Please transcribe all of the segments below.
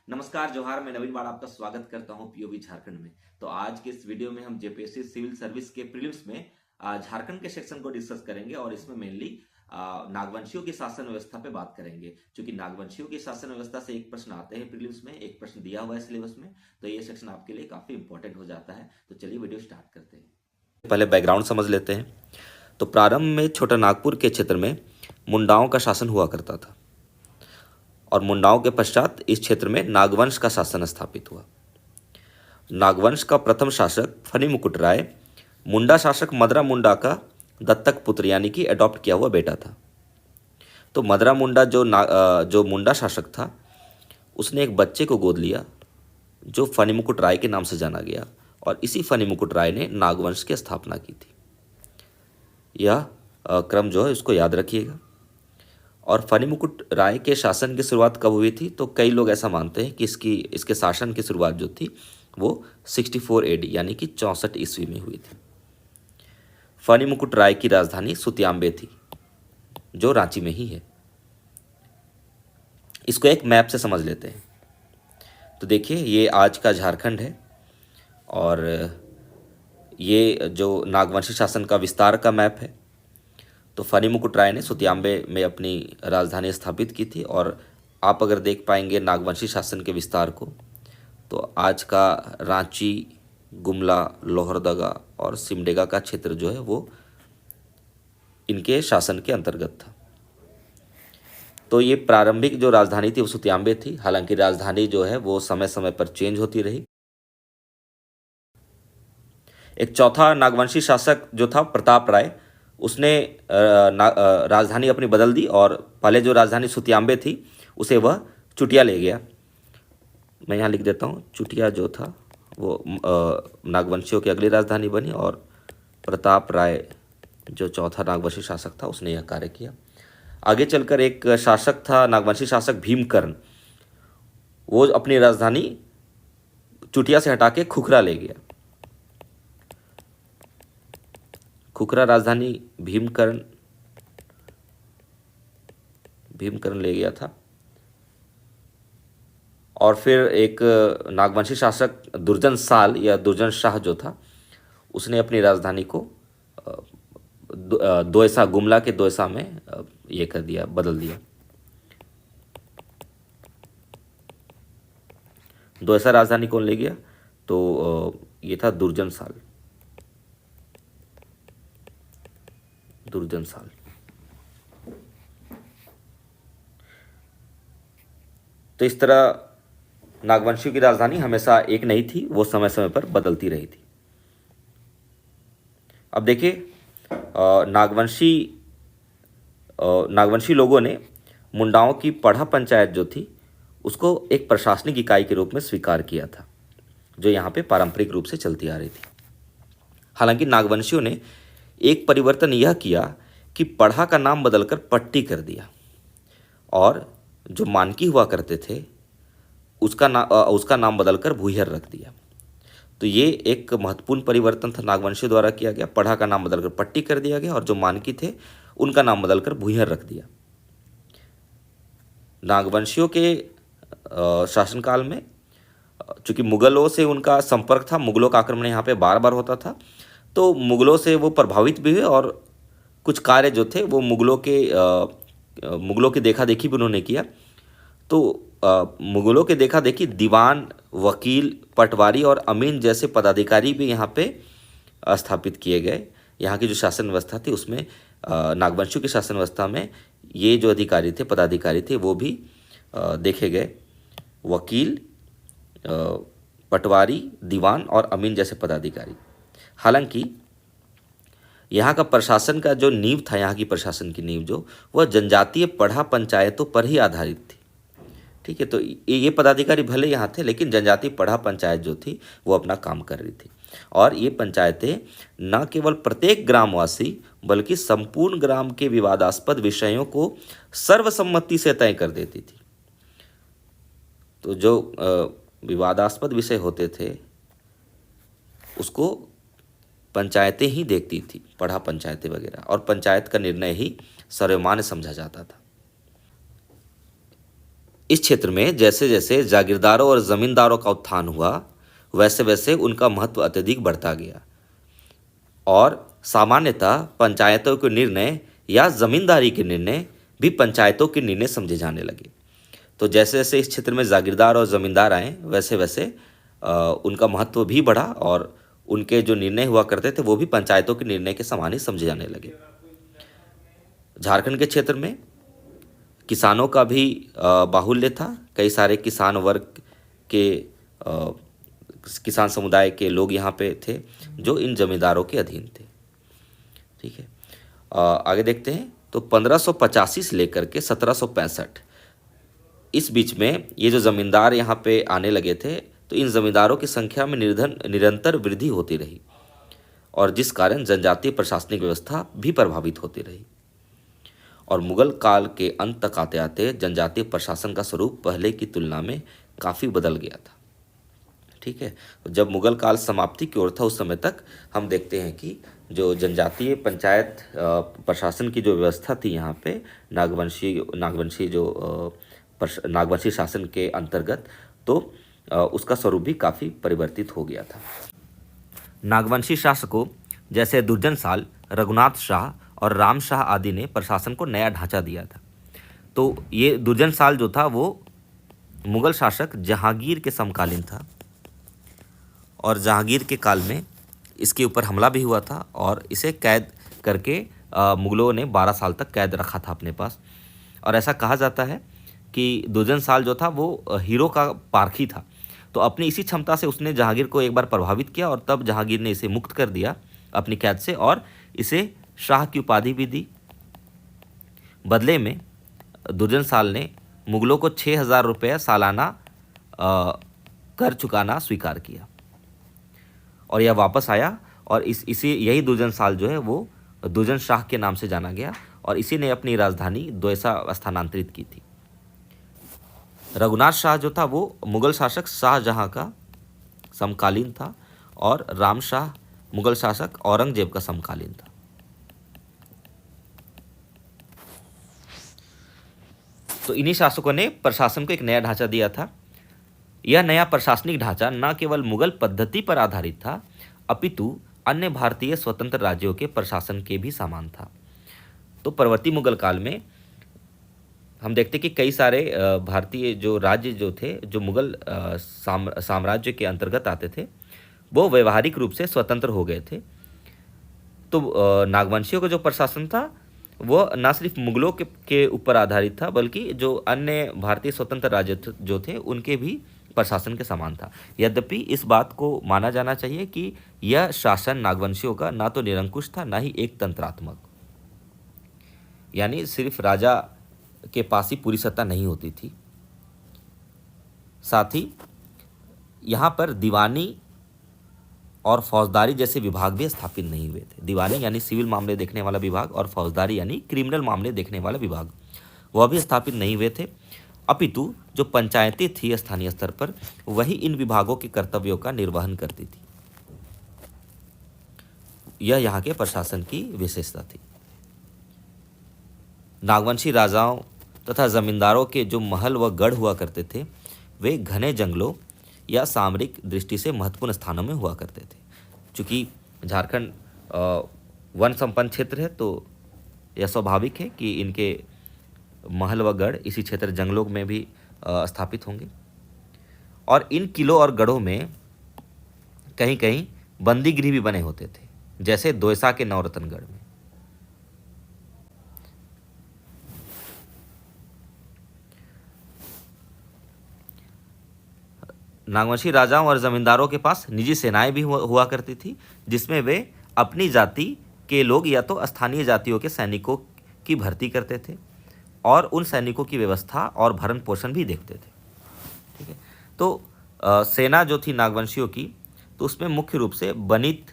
नमस्कार जोहार, मैं नवीन बाड़ आपका स्वागत करता हूं पीओबी झारखंड में। तो आज के इस वीडियो में हम जेपीएससी सिविल सर्विस के प्रीलिम्स में झारखंड के सेक्शन को डिस्कस करेंगे और इसमें मेनली नागवंशियों की शासन व्यवस्था पे बात करेंगे। क्योंकि नागवंशियों की शासन व्यवस्था से एक प्रश्न आते हैं प्रीलिम्स में, एक प्रश्न दिया हुआ है सिलेबस में, तो ये सेक्शन आपके लिए काफी इंपॉर्टेंट हो जाता है। तो चलिए वीडियो स्टार्ट करते हैं। पहले बैकग्राउंड समझ लेते हैं। तो प्रारंभ में छोटा नागपुर के क्षेत्र में मुंडाओं का शासन हुआ करता था और मुंडाओं के पश्चात इस क्षेत्र में नागवंश का शासन स्थापित हुआ। नागवंश का प्रथम शासक फनी मुकुट राय मुंडा शासक मदरा मुंडा का दत्तक पुत्र यानी कि अडॉप्ट किया हुआ बेटा था। तो मदरा मुंडा जो मुंडा शासक था उसने एक बच्चे को गोद लिया जो फनी मुकुट राय के नाम से जाना गया और इसी फनी मुकुट राय ने नागवंश की स्थापना की थी। यह क्रम जो है उसको याद रखिएगा। और फनी मुकुट राय के शासन की शुरुआत कब हुई थी, तो कई लोग ऐसा मानते हैं कि इसके शासन की शुरुआत जो थी वो 64 एडी यानी कि 64 ईस्वी में हुई थी। फनी मुकुट राय की राजधानी सुतियांबे थी जो रांची में ही है। इसको एक मैप से समझ लेते हैं। तो देखिए ये आज का झारखंड है और ये जो नागवंशी शासन का विस्तार का मैप है। तो फनी मुकुट राय ने सुतियांबे में अपनी राजधानी स्थापित की थी और आप अगर देख पाएंगे नागवंशी शासन के विस्तार को, तो आज का रांची, गुमला, लोहरदगा और सिमडेगा का क्षेत्र जो है वो इनके शासन के अंतर्गत था। तो ये प्रारंभिक जो राजधानी थी वो सुतियांबे थी। हालांकि राजधानी जो है वो समय समय पर चेंज होती रही। एक चौथा नागवंशी शासक जो था प्रताप राय, उसने राजधानी अपनी बदल दी और पहले जो राजधानी सुतियांबे थी उसे वह चुटिया ले गया। मैं यहाँ लिख देता हूँ, चुटिया जो था वो नागवंशियों की अगली राजधानी बनी और प्रताप राय जो चौथा नागवंशी शासक था उसने यह कार्य किया। आगे चलकर एक शासक था नागवंशी शासक भीमकर्ण, वो अपनी राजधानी चुटिया से हटा के खुखरा ले गया। खुखरा राजधानी भीमकर्ण ले गया था। और फिर एक नागवंशी शासक दुर्जन साल या दुर्जन शाह जो था उसने अपनी राजधानी को दोयसा, गुमला के दोयसा में ये कर दिया, बदल दिया। दोयसा राजधानी कौन ले गया, तो ये था दुर्जन साल। तो इस तरह नागवंशियों की राजधानी हमेशा एक नहीं थी, वो समय समय पर बदलती रही थी। अब देखिए नागवंशी लोगों ने मुंडाओं की पढ़ा पंचायत जो थी उसको एक प्रशासनिक इकाई के रूप में स्वीकार किया था जो यहाँ पे पारंपरिक रूप से चलती आ रही थी। हालांकि नागवंशियों ने एक परिवर्तन यह किया कि पढ़ा का नाम बदलकर पट्टी कर दिया और जो मानकी हुआ करते थे उसका नाम बदलकर भूयहर रख दिया। तो ये एक महत्वपूर्ण परिवर्तन था नागवंशियों द्वारा किया गया। पढ़ा का नाम बदलकर पट्टी कर दिया गया और जो मानकी थे उनका नाम बदलकर भूयहर रख दिया। नागवंशियों के शासनकाल में चूंकि मुगलों से उनका संपर्क था, मुगलों का आक्रमण यहाँ पे बार बार होता था, तो मुगलों से वो प्रभावित भी हुए और कुछ कार्य जो थे वो मुगलों की देखा देखी भी उन्होंने किया। तो मुगलों के देखा देखी दीवान, वकील, पटवारी और अमीन जैसे पदाधिकारी भी यहाँ पे स्थापित किए गए। यहाँ की जो शासन व्यवस्था थी उसमें नागवंशियों की शासन व्यवस्था में ये जो अधिकारी थे, पदाधिकारी थे, वो भी देखे गए। वकील, पटवारी, दीवान और अमीन जैसे पदाधिकारी। हालांकि यहाँ का प्रशासन का जो नींव था, यहाँ की प्रशासन की नींव जो वह जनजातीय पढ़ा पंचायतों पर ही आधारित थी। ठीक है, तो ये पदाधिकारी भले यहाँ थे लेकिन जनजातीय पढ़ा पंचायत जो थी वो अपना काम कर रही थी और ये पंचायतें न केवल प्रत्येक ग्रामवासी बल्कि संपूर्ण ग्राम के विवादास्पद विषयों को सर्वसम्मति से तय कर देती थी। तो जो विवादास्पद विषय होते थे उसको पंचायतें ही देखती थी, पढ़ा पंचायतें वगैरह, और पंचायत का निर्णय ही सर्वमान्य समझा जाता था। इस क्षेत्र में जैसे जैसे जागीरदारों और जमींदारों का उत्थान हुआ वैसे वैसे उनका महत्व अत्यधिक बढ़ता गया और सामान्यतः पंचायतों के निर्णय या जमींदारी के निर्णय भी पंचायतों के निर्णय समझे जाने लगे। तो जैसे जैसे इस क्षेत्र में जागीरदार और जमींदार आए वैसे वैसे उनका महत्व भी बढ़ा और उनके जो निर्णय हुआ करते थे वो भी पंचायतों के निर्णय के समान ही समझे जाने लगे। झारखंड के क्षेत्र में किसानों का भी बाहुल्य था। कई सारे किसान वर्ग के किसान समुदाय के लोग यहाँ पे थे जो इन जमींदारों के अधीन थे। ठीक है, आगे देखते हैं। तो 1585 से लेकर के 1765 इस बीच में ये जो जमींदार यहाँ पे आने लगे थे तो इन जमींदारों की संख्या में निरंतर वृद्धि होती रही और जिस कारण जनजातीय प्रशासनिक व्यवस्था भी प्रभावित होती रही और मुगल काल के अंत तक आते आते जनजातीय प्रशासन का स्वरूप पहले की तुलना में काफ़ी बदल गया था। ठीक है, जब मुगल काल समाप्ति की ओर था उस समय तक हम देखते हैं कि जो जनजातीय पंचायत प्रशासन की जो व्यवस्था थी यहाँ पे नागवंशी शासन के अंतर्गत, तो उसका स्वरूप भी काफ़ी परिवर्तित हो गया था। नागवंशी शासकों जैसे दुर्जन साल, रघुनाथ शाह और राम शाह आदि ने प्रशासन को नया ढांचा दिया था। तो ये दुर्जन साल जो था वो मुगल शासक जहांगीर के समकालीन था और जहांगीर के काल में इसके ऊपर हमला भी हुआ था और इसे कैद करके मुगलों ने 12 साल तक कैद रखा था अपने पास। और ऐसा कहा जाता है कि दुर्जन साल जो था वो हीरो का पारखी था, तो अपनी इसी क्षमता से उसने जहांगीर को एक बार प्रभावित किया और तब जहांगीर ने इसे मुक्त कर दिया अपनी कैद से और इसे शाह की उपाधि भी दी। बदले में दुर्जन साल ने मुगलों को 6000 रुपये सालाना कर चुकाना स्वीकार किया और यह वापस आया और यही दुर्जन साल जो है वो दुर्जन शाह के नाम से जाना गया और इसी ने अपनी राजधानी द्वेसा स्थानांतरित की थी। रघुनाथ शाह जो था वो मुगल शासक शाहजहां का समकालीन था और राम शाह मुगल शासक औरंगजेब का समकालीन था। तो इन्हीं शासकों ने प्रशासन को एक नया ढांचा दिया था। यह नया प्रशासनिक ढांचा न केवल मुगल पद्धति पर आधारित था अपितु अन्य भारतीय स्वतंत्र राज्यों के प्रशासन के भी समान था। तो परवर्ती मुगल काल में हम देखते कि कई सारे भारतीय जो राज्य जो थे जो मुगल साम्राज्य के अंतर्गत आते थे वो व्यवहारिक रूप से स्वतंत्र हो गए थे। तो नागवंशियों का जो प्रशासन था वो न सिर्फ मुगलों के ऊपर आधारित था बल्कि जो अन्य भारतीय स्वतंत्र राज्य जो थे उनके भी प्रशासन के समान था। यद्यपि इस बात को माना जाना चाहिए कि यह शासन नागवंशियों का ना तो निरंकुश था ना ही एक तंत्रात्मक, यानी सिर्फ राजा के पास ही पूरी सत्ता नहीं होती थी। साथ ही यहाँ पर दीवानी और फौजदारी जैसे विभाग भी स्थापित नहीं हुए थे। दीवानी यानी सिविल मामले देखने वाला विभाग और फौजदारी यानी क्रिमिनल मामले देखने वाला विभाग वह भी स्थापित नहीं हुए थे, अपितु जो पंचायतें थी स्थानीय स्तर पर वही इन विभागों के कर्तव्यों का निर्वहन करती थी। यह यहाँ के प्रशासन की विशेषता थी। नागवंशी राजाओं तथा जमींदारों के जो महल व गढ़ हुआ करते थे वे घने जंगलों या सामरिक दृष्टि से महत्वपूर्ण स्थानों में हुआ करते थे। चूँकि झारखंड वन संपन्न क्षेत्र है तो यह स्वाभाविक है कि इनके महल व गढ़ इसी क्षेत्र जंगलों में भी स्थापित होंगे। और इन किलों और गढ़ों में कहीं कहीं बंदी गृह भी बने होते थे, जैसे द्वेसा के नवरत्नगढ़ में। नागवंशी राजाओं और जमींदारों के पास निजी सेनाएं भी हुआ करती थी जिसमें वे अपनी जाति के लोग या तो स्थानीय जातियों के सैनिकों की भर्ती करते थे और उन सैनिकों की व्यवस्था और भरण पोषण भी देखते थे। ठीक है, तो सेना जो थी नागवंशियों की तो उसमें मुख्य रूप से बनित,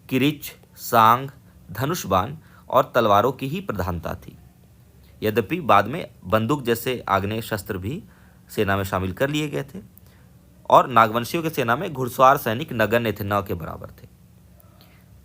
किरिच, सांग, धनुष बाण और तलवारों की ही प्रधानता थी। यद्यपि बाद में बंदूक जैसे आग्नेय शस्त्र भी सेना में शामिल कर लिए गए थे और नागवंशियों की सेना में घुड़सवार सैनिक नगण्य थे, न के बराबर थे।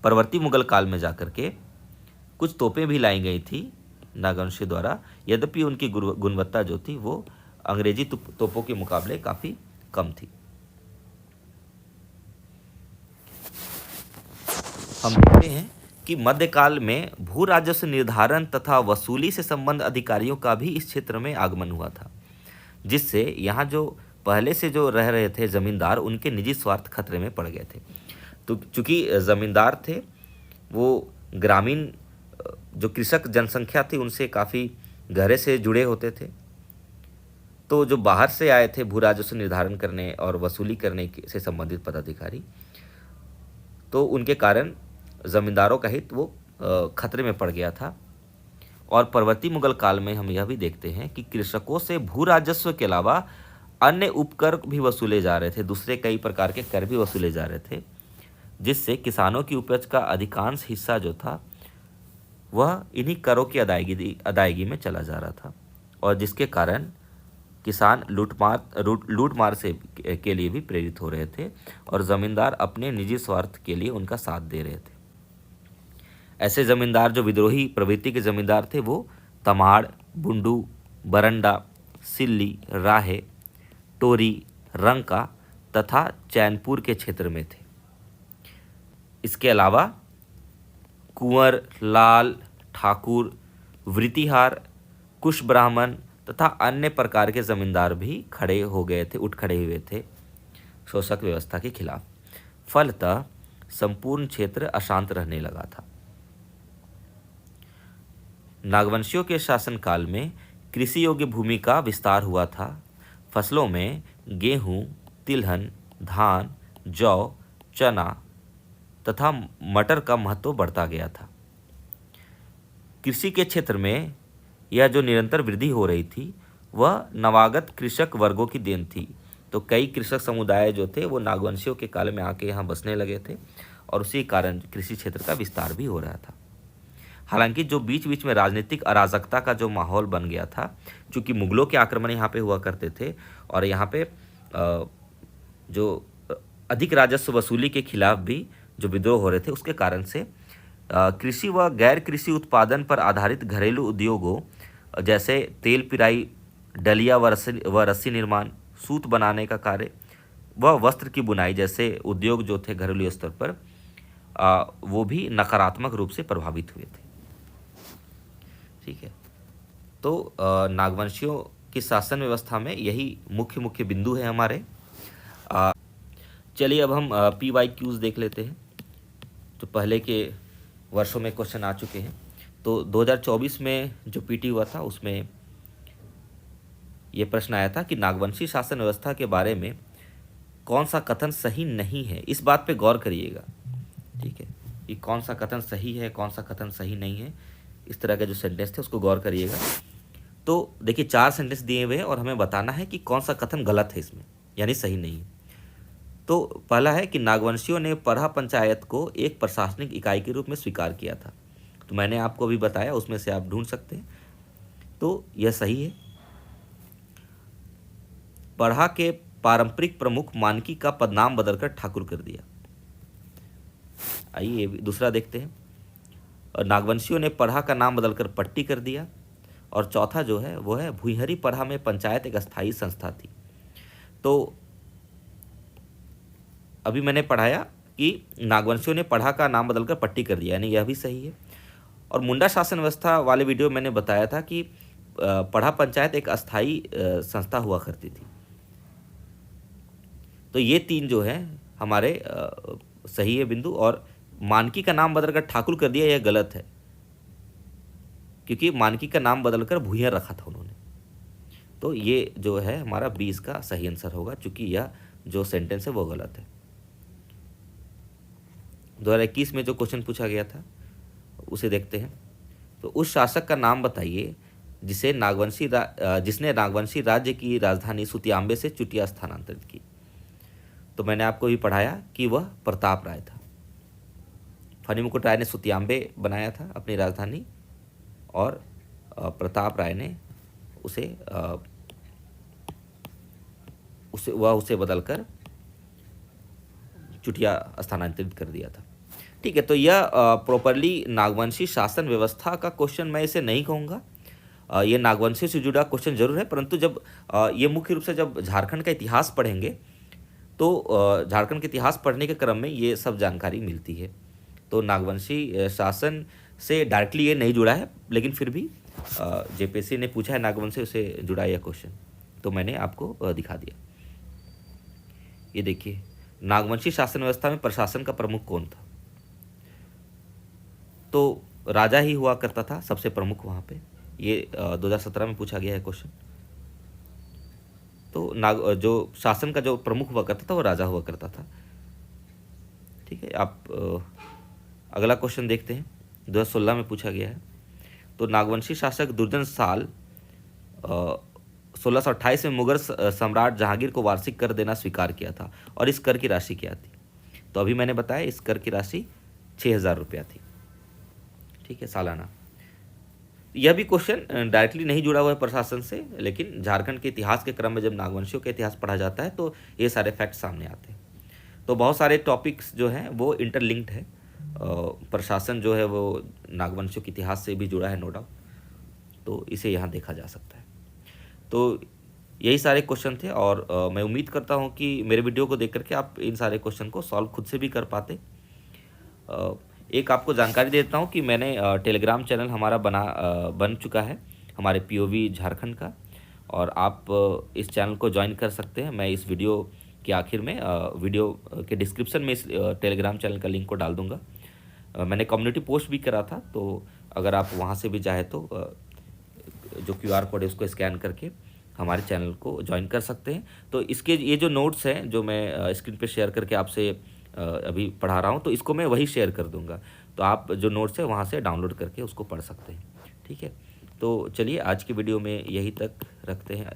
परवर्ती मुगल काल में जाकर के कुछ तोपें भी लाई गई थी नागवंशियों द्वारा, यद्यपि उनकी गुणवत्ता जो थी वो अंग्रेजी तोपों के मुकाबले काफ़ी कम थी। हम देखते हैं कि मध्यकाल में भू राजस्व निर्धारण तथा वसूली से संबंध अधिकारियों का भी इस क्षेत्र में आगमन हुआ था, जिससे यहाँ जो पहले से जो रह रहे थे जमींदार, उनके निजी स्वार्थ खतरे में पड़ गए थे। तो चूंकि जमींदार थे वो ग्रामीण जो कृषक जनसंख्या थी उनसे काफ़ी गहरे से जुड़े होते थे, तो जो बाहर से आए थे भू राजस्व निर्धारण करने और वसूली करने से संबंधित पदाधिकारी, तो उनके कारण ज़मींदारों का हित वो खतरे में पड़ गया था। और परवर्ती मुगल काल में हम यह भी देखते हैं कि कृषकों से भू राजस्व के अलावा अन्य उपकर भी वसूले जा रहे थे, दूसरे कई प्रकार के कर भी वसूले जा रहे थे, जिससे किसानों की उपज का अधिकांश हिस्सा जो था वह इन्हीं करों की अदायगी में चला जा रहा था, और जिसके कारण किसान लूटमार से के लिए भी प्रेरित हो रहे थे और ज़मींदार अपने निजी स्वार्थ के लिए उनका साथ दे रहे थे। ऐसे ज़मींदार जो विद्रोही प्रवृत्ति के ज़मींदार थे वो तमाड़, बुंडू, बरंडा, सिल्ली, राहे, टोरी, रंका तथा चैनपुर के क्षेत्र में थे। इसके अलावा कुंवर, लाल, ठाकुर, वृतिहार, कुश ब्राह्मण तथा अन्य प्रकार के ज़मींदार भी उठ खड़े हुए थे शोषक व्यवस्था के खिलाफ। फलतः संपूर्ण क्षेत्र अशांत रहने लगा था। नागवंशियों के शासनकाल में कृषि योग्य भूमि का विस्तार हुआ था। फसलों में गेहूं, तिलहन, धान, जौ, चना तथा मटर का महत्व बढ़ता गया था। कृषि के क्षेत्र में यह जो निरंतर वृद्धि हो रही थी वह नवागत कृषक वर्गों की देन थी। तो कई कृषक समुदाय जो थे वो नागवंशियों के काल में आके यहाँ बसने लगे थे और उसी कारण कृषि क्षेत्र का विस्तार भी हो रहा था। हालांकि जो बीच बीच में राजनीतिक अराजकता का जो माहौल बन गया था, चूँकि मुगलों के आक्रमण यहाँ पे हुआ करते थे और यहाँ पे जो अधिक राजस्व वसूली के खिलाफ भी जो विद्रोह हो रहे थे, उसके कारण से कृषि व गैर कृषि उत्पादन पर आधारित घरेलू उद्योगों जैसे तेल पिराई, डलिया व रस्सी निर्माण, सूत बनाने का कार्य व वस्त्र की बुनाई जैसे उद्योग जो थे घरेलू स्तर पर, वो भी नकारात्मक रूप से प्रभावित हुए थे। ठीक है, तो नागवंशियों की शासन व्यवस्था में यही मुख्य बिंदु है हमारे। चलिए अब हम PYQs देख लेते हैं। तो पहले के वर्षों में क्वेश्चन आ चुके हैं। तो 2024 में जो PT हुआ था उसमें ये प्रश्न आया था कि नागवंशी शासन व्यवस्था के बारे में कौन सा कथन सही नहीं है। इस बात पे गौर करिएगा, ठीक है, कि कौन सा कथन सही है, कौन सा कथन सही नहीं है। इस तरह के जो सेंटेंस थे उसको गौर करिएगा। तो देखिए 4 सेंटेंस दिए हुए हैं और हमें बताना है कि कौन सा कथन गलत है इसमें, यानी सही नहीं है। तो पहला है कि नागवंशियों ने परहा पंचायत को एक प्रशासनिक इकाई के रूप में स्वीकार किया था। तो मैंने आपको अभी बताया, उसमें से आप ढूंढ सकते हैं। तो यह सही है। परहा के पारंपरिक प्रमुख मानकी का पदनाम बदलकर ठाकुर कर दिया। आइए दूसरा देखते हैं। और नागवंशियों ने परहा का नाम बदलकर पट्टी कर दिया। और चौथा जो है वो है भुईहरी परहा में पंचायत एक अस्थायी संस्था थी। तो अभी मैंने पढ़ाया कि नागवंशियों ने परहा का नाम बदलकर पट्टी कर दिया, यानी यह भी सही है। और मुंडा शासन व्यवस्था वाले वीडियो मैंने बताया था कि परहा पंचायत एक अस्थायी संस्था हुआ करती थी। तो ये 3 जो है हमारे सही है बिंदु। और मानकी का नाम बदलकर ठाकुर कर दिया, यह गलत है, क्योंकि मानकी का नाम बदलकर भुईहर रखा था उन्होंने। तो ये जो है हमारा 20 का सही आंसर होगा, क्योंकि यह जो सेंटेंस है वो गलत है। 2021 में जो क्वेश्चन पूछा गया था उसे देखते हैं। तो उस शासक का नाम बताइए जिसने नागवंशी राज्य की राजधानी सुतियांबे से चुटिया स्थानांतरित की। तो मैंने आपको भी पढ़ाया कि वह प्रताप राय था। फनी मुकुट राय ने सुतियांबे बनाया था अपनी राजधानी और प्रताप राय ने उसे बदलकर चुटिया स्थानांतरित कर दिया था। ठीक है, तो यह प्रॉपरली नागवंशी शासन व्यवस्था का क्वेश्चन मैं इसे नहीं कहूँगा। ये नागवंशियों से जुड़ा क्वेश्चन जरूर है, परंतु जब ये मुख्य रूप से जब झारखंड का इतिहास पढ़ेंगे तो झारखंड के इतिहास पढ़ने के क्रम में ये सब जानकारी मिलती है। तो नागवंशी शासन से डायरेक्टली ये नहीं जुड़ा है, लेकिन फिर भी जेपीएससी ने पूछा है नागवंशियों से जुड़ा यह क्वेश्चन, तो मैंने आपको दिखा दिया। ये देखिए, नागवंशी शासन व्यवस्था में प्रशासन का प्रमुख कौन था? तो राजा ही हुआ करता था सबसे प्रमुख वहाँ पे। ये 2017 में पूछा गया है क्वेश्चन। तो जो शासन का जो प्रमुख हुआ करता था वो राजा हुआ करता था। ठीक है, आप अगला क्वेश्चन देखते हैं, 2016 में पूछा गया है। तो नागवंशी शासक दुर्जन साल 1628 में मुगल सम्राट जहांगीर को वार्षिक कर देना स्वीकार किया था, और इस कर की राशि क्या थी? तो अभी मैंने बताया इस कर की राशि 6,000 रुपया थी। ठीक है, सालाना। यह भी क्वेश्चन डायरेक्टली नहीं जुड़ा हुआ है प्रशासन से, लेकिन झारखंड के इतिहास के क्रम में जब नागवंशियों का इतिहास पढ़ा जाता है तो ये सारे फैक्ट सामने आते हैं। तो बहुत सारे टॉपिक्स जो हैं वो इंटरलिंक्ड है। प्रशासन जो है वो नागवंशियों के इतिहास से भी जुड़ा है, नो डाउट। तो इसे यहाँ देखा जा सकता है। तो यही सारे क्वेश्चन थे, और मैं उम्मीद करता हूँ कि मेरे वीडियो को देख करके आप इन सारे क्वेश्चन को सॉल्व खुद से भी कर पाते। एक आपको जानकारी देता हूँ कि मैंने टेलीग्राम चैनल हमारा बन चुका है, हमारे पीओवी झारखंड का, और आप इस चैनल को ज्वाइन कर सकते हैं। मैं इस वीडियो के आखिर में वीडियो के डिस्क्रिप्शन में इस टेलीग्राम चैनल का लिंक को डाल दूंगा। मैंने कम्युनिटी पोस्ट भी करा था, तो अगर आप वहाँ से भी चाहे तो जो QR कोड है उसको स्कैन करके हमारे चैनल को ज्वाइन कर सकते हैं। तो इसके ये जो नोट्स हैं जो मैं स्क्रीन पे शेयर करके आपसे अभी पढ़ा रहा हूँ, तो इसको मैं वही शेयर कर दूंगा। तो आप जो नोट्स है वहाँ से डाउनलोड करके उसको पढ़ सकते हैं। ठीक है, तो चलिए आज की वीडियो में यही तक रखते हैं।